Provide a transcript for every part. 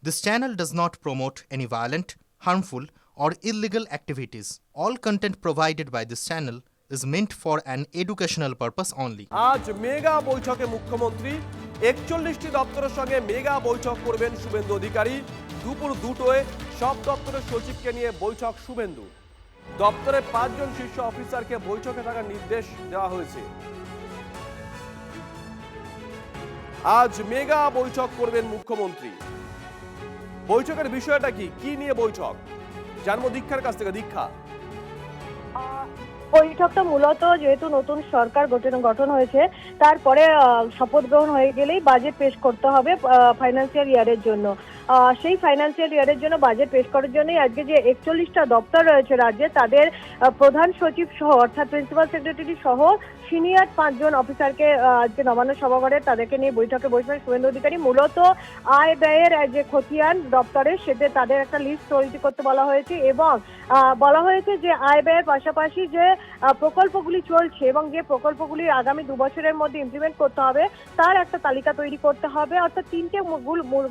This channel does not promote any violent, harmful, or illegal activities. All content provided by this channel is meant for an educational purpose only. আজ mega বৈঠকে মুখ্যমন্ত্রী ৪১টি দপ্তরের সঙ্গে mega বৈঠক করবেন শুভেন্দু অধিকারী। দুপুর 2টোয় সব দপ্তরের সচিবকে নিয়ে বৈঠক শুভেন্দু। দপ্তরে 5 জন শীর্ষ অফিসারকে বৈঠকে থাকার নির্দেশ দেওয়া হয়েছে। আজ মেগা বৈঠক করবেন মুখ্যমন্ত্রী। বৈঠকের বিষয়টা কি নিয়ে বৈঠক জানবো দীক্ষার কাছ থেকে। দীক্ষা, বৈঠকটা মূলত যেহেতু নতুন সরকার গঠন হয়েছে, তারপরে শপথ গ্রহণ হয়ে গেলেই বাজেট পেশ করতে হবে ফাইন্যান্সিয়াল ইয়ারের জন্য। সেই ফাইন্যান্সিয়াল ইয়ারের জন্য বাজেট পেশ করার জন্যই আজকে যে 41টা দপ্তর রয়েছে রাজ্যে, তাদের প্রধান সচিব সহ অর্থাৎ প্রিন্সিপাল সেক্রেটারি সহ সিনিয়র 5 জন অফিসারকে আজকে নবান্ন সভাঘরে তাদেরকে নিয়ে বৈঠকে বসবেন শুভেন্দু অধিকারী। মূলত আয় ব্যয়ের যে খতিয়ান দপ্তরে সেটা তাদের একটা লিস্ট তৈরি করতে বলা হয়েছে এবং বলা হয়েছে যে আয় ব্যয়ের পাশাপাশি যে প্রকল্পগুলি চলছে এবং যে প্রকল্পগুলি আগামী 2 বছরের মধ্যে ইমপ্লিমেন্ট করতে হবে তার একটা তালিকা তৈরি করতে হবে। অর্থাৎ 3টে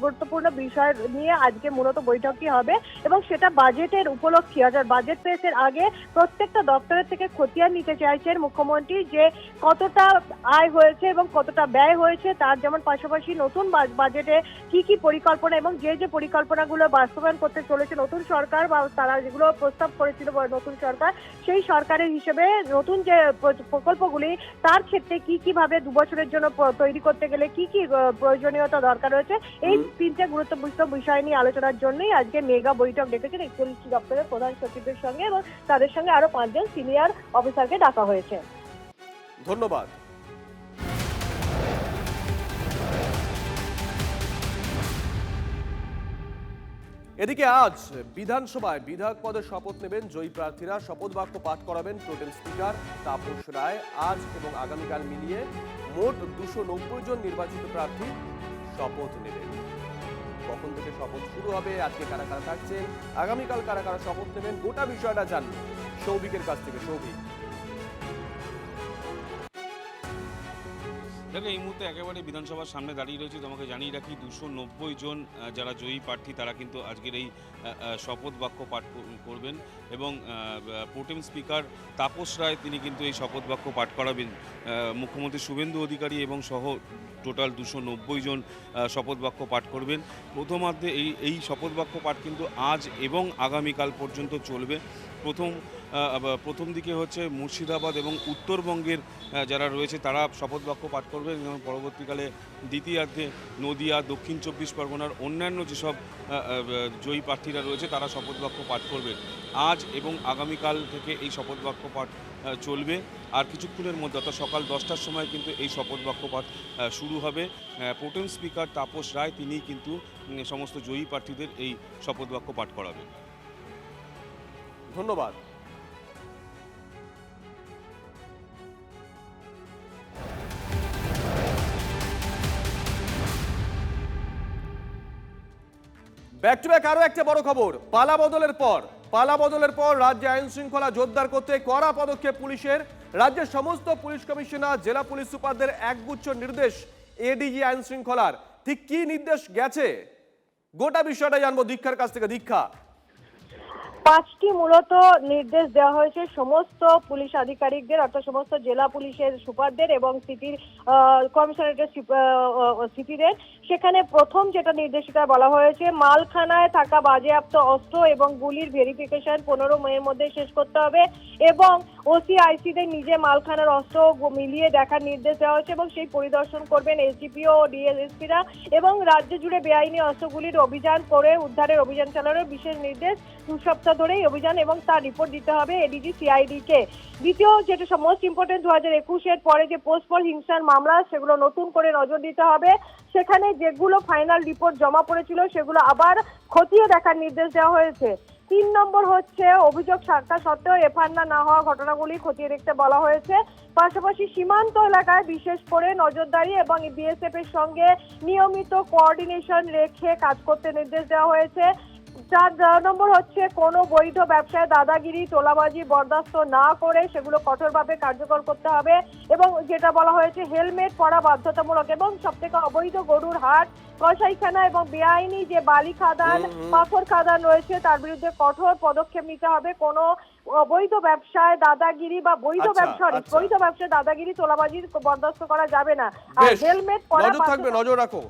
গুরুত্বপূর্ণ বিষয় নিয়ে আজকে মূলত বৈঠকটি হবে এবং সেটা বাজেটের উপলক্ষে, অর্থাৎ বাজেট পেশের আগে প্রত্যেকটা দপ্তরের থেকে খতিয়ান নিতে চাইছেন মুখ্যমন্ত্রী যে কতটা আয় হয়েছে এবং কতটা ব্যয় হয়েছে, তার যেমন পাশাপাশি নতুন বাজেটে কি পরিকল্পনা এবং যে পরিকল্পনাগুলো বাস্তবায়ন করতে চলেছে নতুন সরকার বা তারা যেগুলো প্রস্তাব করেছিল নতুন সরকার, সেই সরকারের হিসেবে নতুন যে প্রকল্পগুলি তার ক্ষেত্রে কিভাবে 2 বছরের জন্য তৈরি করতে গেলে কি প্রয়োজনীয়তা দরকার রয়েছে, এই 3টে গুরুত্বপূর্ণ বিষয় নিয়ে আলোচনার জন্যই আজকে মেগা বৈঠক ডেকেছেন 41টি দপ্তরের প্রধান সচিবদের সঙ্গে এবং তাদের সঙ্গে আরো 5 জন সিনিয়র অফিসারকে ডাকা হয়েছে। ধন্যবাদ। এদিকে আজ বিধানসভায় বিধায়ক পদে শপথ নেবেন জয়ী প্রার্থীরা। শপথ বাক্য পাঠ করাবেন প্রোটেম স্পিকার তাপস রায়। আজ এবং আগামীকাল মিলিয়ে মোট 290 জন নির্বাচিত প্রার্থী শপথ নেবেন। কখন থেকে শপথ শুরু হবে, আজকে কারা কারা থাকছেন, আগামীকাল কারা কারা শপথ নেবেন, গোটা বিষয়টা জানবো সৌভিকের কাছ থেকে। সৌভিক, দেখো এই মুহূর্তে একেবারে বিধানসভার সামনে দাঁড়িয়ে রয়েছে। তোমাকে জানিয়ে রাখি 290 জন যারা জয়ী প্রার্থী তারা কিন্তু আজকের এই শপথ বাক্য পাঠ করবেন এবং প্রোটেম স্পিকার তাপস রায় তিনি কিন্তু এই শপথ বাক্য পাঠ করাবেন। মুখ্যমন্ত্রী শুভেন্দু অধিকারী এবং সহ টোটাল 290 জন শপথ বাক্য পাঠ করবেন। প্রথমার্ধে এই শপথ বাক্য পাঠ কিন্তু আজ এবং আগামীকাল পর্যন্ত চলবে। প্রথম দিকে হচ্ছে মুর্শিদাবাদ এবং উত্তরবঙ্গের যারা রয়েছে তারা শপথ বাক্য পাঠ করবেন এবং পরবর্তীকালে দ্বিতীয়ার্ধে নদিয়া, দক্ষিণ 24 পরগনার অন্যান্য যেসব জয়ী প্রার্থীরা রয়েছে তারা শপথ বাক্য পাঠ করবেন। আজ এবং আগামীকাল থেকে এই শপথ বাক্য পাঠ চলবে। আর কিছুক্ষণের মধ্যে অর্থাৎ সকাল 10টার সময় কিন্তু এই শপথ বাক্য পাঠ শুরু হবে। প্রোটেম স্পিকার তাপস রায় তিনি কিন্তু সমস্ত জয়ী প্রার্থীদের এই শপথ বাক্য পাঠ করাবেন। ধন্যবাদ। ব্যাক টু ব্যাক আরো একটা বড় খবর। পালা বদলের পর রাজ্যে আইন শৃঙ্খলা জোরদার করতে কড়া পদক্ষেপ পুলিশের। রাজ্যের সমস্ত পুলিশ কমিশনার, জেলা পুলিশ সুপারদের একগুচ্ছ নির্দেশ এডিজি আইন শৃঙ্খলার। ঠিক কি নির্দেশ গেছে গোটা বিষয়টা জানবো দীক্ষার কাছ থেকে। দীক্ষা, 5টি মূলত নির্দেশ দেওয়া হয়েছে সমস্ত পুলিশ আধিকারিকদের, অর্থাৎ সমস্ত জেলা পুলিশের সুপারদের এবং সিটির কমিশনারেটের সিটিদের। সেখানে প্রথম যেটা নির্দেশিকা বলা হয়েছে, মালখানায় থাকা বাজেয়াপ্ত অস্ত্র এবং গুলির ভেরিফিকেশন 15 মের মধ্যে শেষ করতে হবে এবং ওসিআইসিদের নিজে মালখানার অস্ত্র মিলিয়ে দেখার নির্দেশ দেওয়া হয়েছে এবং সেই পরিদর্শন করবেন এসডিপিও ও ডিএসপিরা এবং রাজ্য জুড়ে বেআইনি অস্ত্রগুলির অভিযান করে উদ্ধারের অভিযান চালানোর বিশেষ নির্দেশ। 2 সপ্তাহ ধরে এই অভিযান এবং তার রিপোর্ট দিতে হবে এডিজি সিআইডি কে। দ্বিতীয় যেটা মোস্ট ইম্পর্টেন্ট, 2021-এর পরে যে পোস্টপল হিংসার মামলা সেগুলো নতুন করে নজর দিতে হবে। সেখানে যেগুলো ফাইনাল রিপোর্ট জমা পড়েছিল সেগুলো আবার খতিয়ে দেখার নির্দেশ দেওয়া হয়েছে। 3 নম্বর হচ্ছে, অভিযোগ থাকা সত্ত্বেও এফআইআর না হওয়া ঘটনাগুলি খতিয়ে দেখতে বলা হয়েছে। পাশাপাশি সীমান্ত এলাকায় বিশেষ করে নজরদারি এবং বিএসএফ এর সঙ্গে নিয়মিত কোঅর্ডিনেশন রেখে কাজ করতে নির্দেশ দেওয়া হয়েছে। চার নম্বর হচ্ছে কোনো বৈধ ব্যবসায় দাদাগিরি তোলাবাজি বরদাস্ত না করে সেগুলো কঠোরভাবে কার্যকর করতে হবে এবং যেটা বলা হয়েছে হেলমেট পরা বাধ্যতামূলক এবং সবথেকে অবৈধ গরুর হাট কসাইখানা এবং বেআইনি যে বালি খাদান পাথর খাদান রয়েছে তার বিরুদ্ধে কঠোর পদক্ষেপ নিতে হবে। কোনো অবৈধ ব্যবসায় দাদাগিরি বা বৈধ ব্যবসায় দাদাগিরি তোলাবাজি বরদাস্ত করা যাবে না। আর বেশ, হেলমেট পরা নজর থাকবে, নজর রাখো।